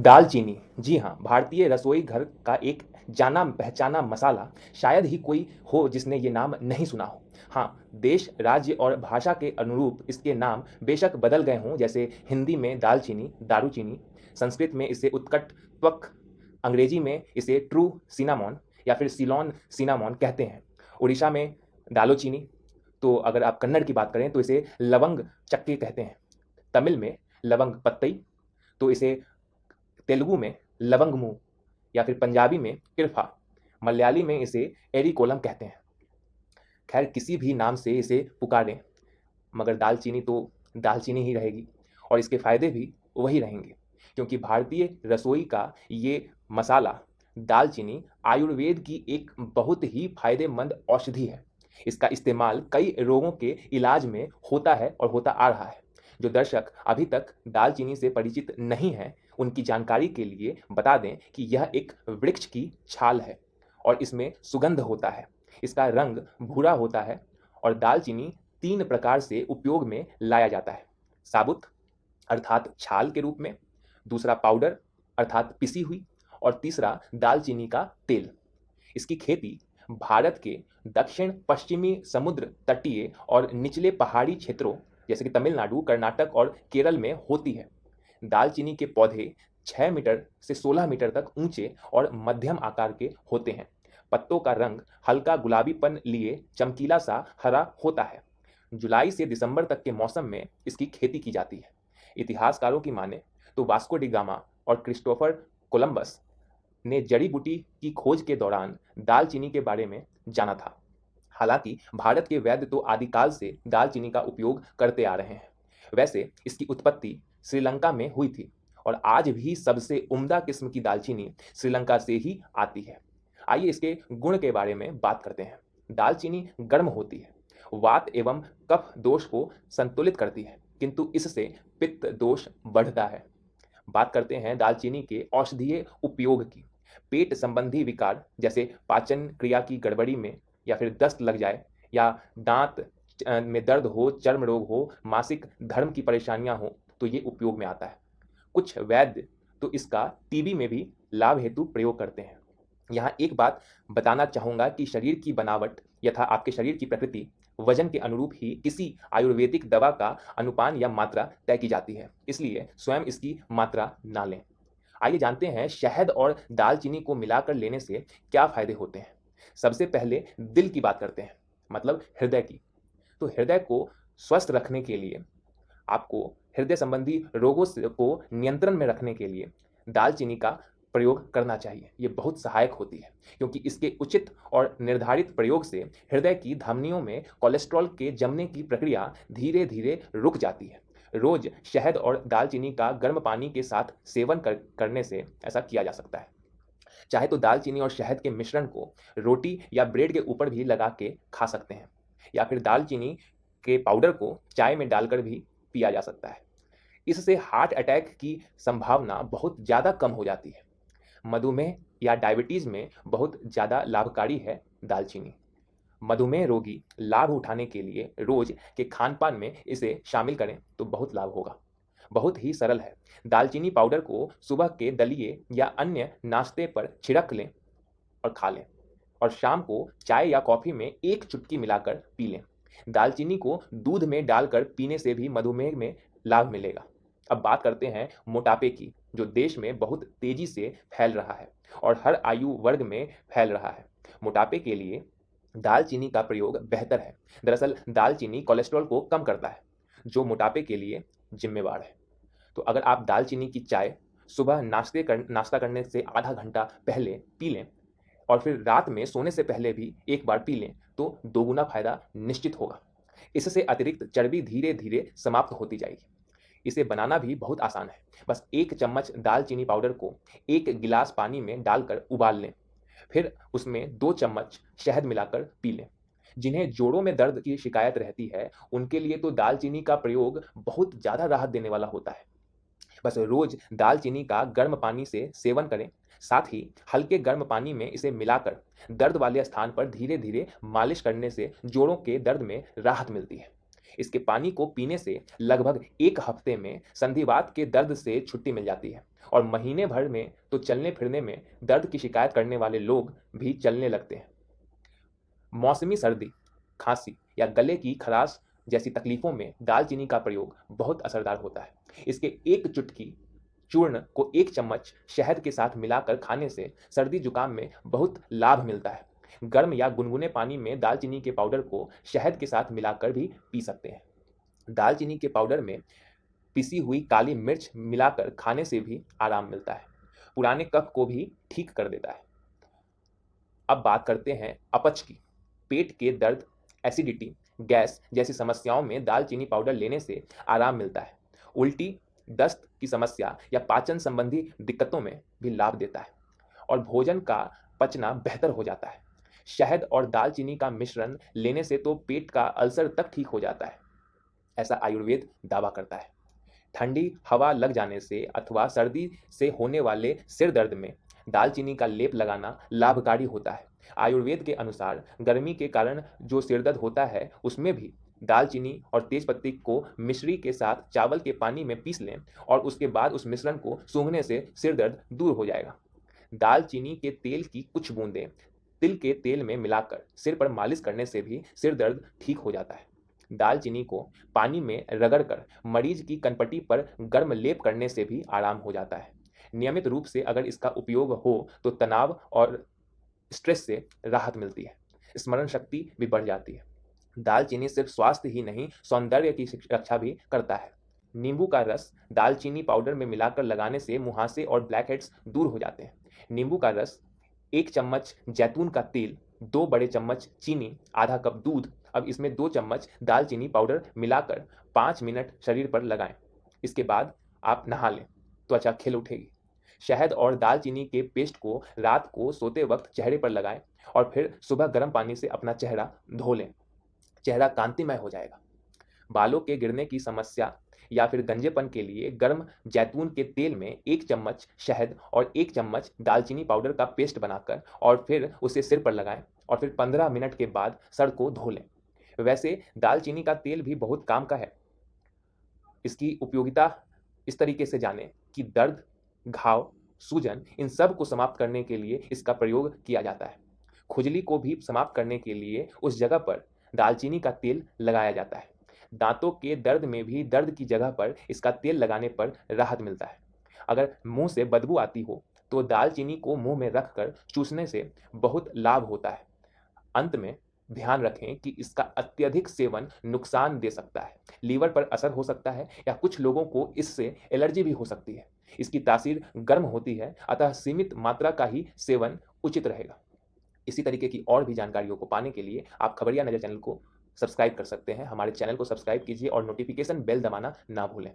दालचीनी, जी हाँ, भारतीय रसोई घर का एक जाना-पहचाना मसाला, शायद ही कोई हो जिसने ये नाम नहीं सुना हो। हाँ, देश, राज्य और भाषा के अनुरूप इसके नाम बेशक बदल गए हों, जैसे हिंदी में दालचीनी, दारूचीनी, संस्कृत में इसे उत्कट त्वक, अंग्रेजी में इसे ट्रू सिनामॉन या फिर सिलोन सिनामॉन कहते हैं। उड़ीसा में दालोचीनी, तो अगर आप कन्नड़ की बात करें तो इसे लवंग चक्के कहते हैं। तमिल में लवंग पत्तई, तो इसे तेलुगु में लवंगमू या फिर पंजाबी में किरफा, मलयाली में इसे एरीकोलम कहते हैं। खैर किसी भी नाम से इसे पुकारें, मगर दालचीनी तो दालचीनी ही रहेगी और इसके फ़ायदे भी वही रहेंगे, क्योंकि भारतीय रसोई का ये मसाला दालचीनी आयुर्वेद की एक बहुत ही फ़ायदेमंद औषधि है। इसका इस्तेमाल कई रोगों के इलाज में होता है और होता आ रहा है। जो दर्शक अभी तक दालचीनी से परिचित नहीं हैं, उनकी जानकारी के लिए बता दें कि यह एक वृक्ष की छाल है और इसमें सुगंध होता है। इसका रंग भूरा होता है और दालचीनी 3 प्रकार से उपयोग में लाया जाता है। साबुत अर्थात छाल के रूप में, दूसरा पाउडर अर्थात पिसी हुई और तीसरा दालचीनी का तेल। इसकी खेती भारत के दक्षिण पश्चिमी समुद्र तटीय और निचले पहाड़ी क्षेत्रों जैसे कि तमिलनाडु, कर्नाटक और केरल में होती है। दालचीनी के पौधे 6 मीटर से 16 मीटर तक ऊंचे और मध्यम आकार के होते हैं। पत्तों का रंग हल्का गुलाबीपन लिए चमकीला सा हरा होता है। जुलाई से दिसंबर तक के मौसम में इसकी खेती की जाती है। इतिहासकारों की माने तो वास्को डी गामा और क्रिस्टोफर कोलंबस ने जड़ी बूटी की खोज के दौरान दालचीनी के बारे में जाना था। हालांकि भारत के वैद्य तो आदिकाल से दालचीनी का उपयोग करते आ रहे हैं। वैसे इसकी उत्पत्ति श्रीलंका में हुई थी और आज भी सबसे उम्दा किस्म की दालचीनी श्रीलंका से ही आती है। आइए इसके गुण के बारे में बात करते हैं। दालचीनी गर्म होती है, वात एवं कफ दोष को संतुलित करती है, किंतु इससे पित्त दोष बढ़ता है। बात करते हैं दालचीनी के औषधीय उपयोग की। पेट संबंधी विकार जैसे पाचन क्रिया की गड़बड़ी में या फिर दस्त लग जाए या दांत में दर्द हो, चर्म रोग हो, मासिक धर्म की परेशानियां हो, तो ये उपयोग में आता है। कुछ वैद्य तो इसका टीबी में भी लाभ हेतु प्रयोग करते हैं। यहाँ एक बात बताना चाहूँगा कि शरीर की बनावट यथा आपके शरीर की प्रकृति, वजन के अनुरूप ही किसी आयुर्वेदिक दवा का अनुपान या मात्रा तय की जाती है, इसलिए स्वयं इसकी मात्रा ना लें। आइए जानते हैं शहद और दालचीनी को मिलाकर लेने से क्या फायदे होते हैं। सबसे पहले दिल की बात करते हैं, मतलब हृदय की। तो हृदय को स्वस्थ रखने के लिए आपको हृदय संबंधी रोगों को नियंत्रण में रखने के लिए दालचीनी का प्रयोग करना चाहिए। ये बहुत सहायक होती है, क्योंकि इसके उचित और निर्धारित प्रयोग से हृदय की धमनियों में कोलेस्ट्रॉल के जमने की प्रक्रिया धीरे धीरे रुक जाती है। रोज शहद और दालचीनी का गर्म पानी के साथ सेवन करने से ऐसा किया जा सकता है। चाहे तो दालचीनी और शहद के मिश्रण को रोटी या ब्रेड के ऊपर भी लगा के खा सकते हैं, या फिर दालचीनी के पाउडर को चाय में डालकर भी पिया जा सकता है। इससे हार्ट अटैक की संभावना बहुत ज़्यादा कम हो जाती है। मधुमेह या डायबिटीज़ में बहुत ज़्यादा लाभकारी है दालचीनी। मधुमेह रोगी लाभ उठाने के लिए रोज के खान-पान में इसे शामिल करें तो बहुत लाभ होगा। बहुत ही सरल है। दालचीनी पाउडर को सुबह के दलिए या अन्य नाश्ते पर छिड़क लें और खा लें, और शाम को चाय या कॉफ़ी में 1 चुटकी मिलाकर पी लें। दालचीनी को दूध में डालकर पीने से भी मधुमेह में लाभ मिलेगा। अब बात करते हैं मोटापे की, जो देश में बहुत तेजी से फैल रहा है और हर आयु वर्ग में फैल रहा है। मोटापे के लिए दालचीनी का प्रयोग बेहतर है। दरअसल दालचीनी कोलेस्ट्रॉल को कम करता है, जो मोटापे के लिए जिम्मेवार है। तो अगर आप दालचीनी की चाय सुबह नाश्ता करने से आधा घंटा पहले पी लें और फिर रात में सोने से पहले भी एक बार पी लें, तो दोगुना फायदा निश्चित होगा। इससे अतिरिक्त चर्बी धीरे धीरे समाप्त होती जाएगी। इसे बनाना भी बहुत आसान है। बस 1 चम्मच दालचीनी पाउडर को 1 गिलास पानी में डालकर उबाल लें, फिर उसमें 2 चम्मच शहद मिलाकर पी लें। जिन्हें जोड़ों में दर्द की शिकायत रहती है, उनके लिए तो दालचीनी का प्रयोग बहुत ज़्यादा राहत देने वाला होता है। बस रोज दालचीनी का गर्म पानी से सेवन करें, साथ ही हल्के गर्म पानी में इसे मिलाकर दर्द वाले स्थान पर धीरे धीरे मालिश करने से जोड़ों के दर्द में राहत मिलती है। इसके पानी को पीने से लगभग 1 हफ्ते में संधिवात के दर्द से छुट्टी मिल जाती है और महीने भर में तो चलने-फिरने में दर्द की शिकायत करने वाले लोग भी चलने लगते हैं। मौसमी सर्दी, खांसी या गले की खराश जैसी तकलीफों में दालचीनी का प्रयोग बहुत असरदार होता है। इसके एक चुटकी चूर्ण को 1 चम्मच शहद के साथ मिलाकर खाने से सर्दी जुकाम में बहुत लाभ मिलता है। गर्म या गुनगुने पानी में दालचीनी के पाउडर को शहद के साथ मिलाकर भी पी सकते हैं। दालचीनी के पाउडर में पिसी हुई काली मिर्च मिलाकर खाने से भी आराम मिलता है। पुराने कफ को भी ठीक कर देता है। अब बात करते हैं अपच की। पेट के दर्द, एसिडिटी, गैस जैसी समस्याओं में दालचीनी पाउडर लेने से आराम मिलता है। उल्टी, दस्त की समस्या या पाचन संबंधी दिक्कतों में भी लाभ देता है और भोजन का पचना बेहतर हो जाता है। शहद और दालचीनी का मिश्रण लेने से तो पेट का अल्सर तक ठीक हो जाता है, ऐसा आयुर्वेद दावा करता है। ठंडी हवा लग जाने से अथवा सर्दी से होने वाले सिर दर्द में दालचीनी का लेप लगाना लाभकारी होता है। आयुर्वेद के अनुसार गर्मी के कारण जो सिर दर्द होता है उसमें भी दालचीनी और तेजपत्ती को मिश्री के साथ चावल के पानी में पीस लें और उसके बाद उस मिश्रण को सूंघने से सिर दर्द दूर हो जाएगा। दालचीनी के तेल की कुछ बूंदें तिल के तेल में मिलाकर सिर पर मालिश करने से भी सिर दर्द ठीक हो जाता है। दालचीनी को पानी में रगड़कर मरीज की कनपटी पर गर्म लेप करने से भी आराम हो जाता है। नियमित रूप से अगर इसका उपयोग हो तो तनाव और स्ट्रेस से राहत मिलती है, स्मरण शक्ति भी बढ़ जाती है। दालचीनी सिर्फ स्वास्थ्य ही नहीं, सौंदर्य की रक्षा भी करता है। नींबू का रस दालचीनी पाउडर में मिलाकर लगाने से मुहासे और ब्लैक हेड्स दूर हो जाते हैं। नींबू का रस, 1 चम्मच जैतून का तेल, 2 बड़े चम्मच चीनी, आधा कप दूध, अब इसमें 2 चम्मच दालचीनी पाउडर मिलाकर 5 मिनट शरीर पर लगाएं। इसके बाद आप नहा लें, त्वचा खिल उठेगी। शहद और दालचीनी के पेस्ट को रात को सोते वक्त चेहरे पर लगाएं और फिर सुबह गर्म पानी से अपना चेहरा धो लें। चेहरा कांतिमय हो जाएगा। बालों के गिरने की समस्या या फिर गंजेपन के लिए गर्म जैतून के तेल में 1 चम्मच शहद और 1 चम्मच दालचीनी पाउडर का पेस्ट बनाकर और फिर उसे सिर पर लगाएं और फिर 15 मिनट के बाद सर को धो लें। वैसे दालचीनी का तेल भी बहुत काम का है। इसकी उपयोगिता इस तरीके से जानें कि दर्द, घाव, सूजन इन सब को समाप्त करने के लिए इसका प्रयोग किया जाता है। खुजली को भी समाप्त करने के लिए उस जगह पर दालचीनी का तेल लगाया जाता है। दांतों के दर्द में भी दर्द की जगह पर इसका तेल लगाने पर राहत मिलता है। अगर मुंह से बदबू आती हो तो दालचीनी को मुंह में रखकर चूसने से बहुत लाभ होता है। अंत में ध्यान रखें कि इसका अत्यधिक सेवन नुकसान दे सकता है, लीवर पर असर हो सकता है या कुछ लोगों को इससे एलर्जी भी हो सकती है। इसकी तासीर गर्म होती है, अतः सीमित मात्रा का ही सेवन उचित रहेगा। इसी तरीके की और भी जानकारियों को पाने के लिए आप खबरिया नजर चैनल को सब्सक्राइब कर सकते हैं। हमारे चैनल को सब्सक्राइब कीजिए और नोटिफिकेशन बेल दबाना ना भूलें।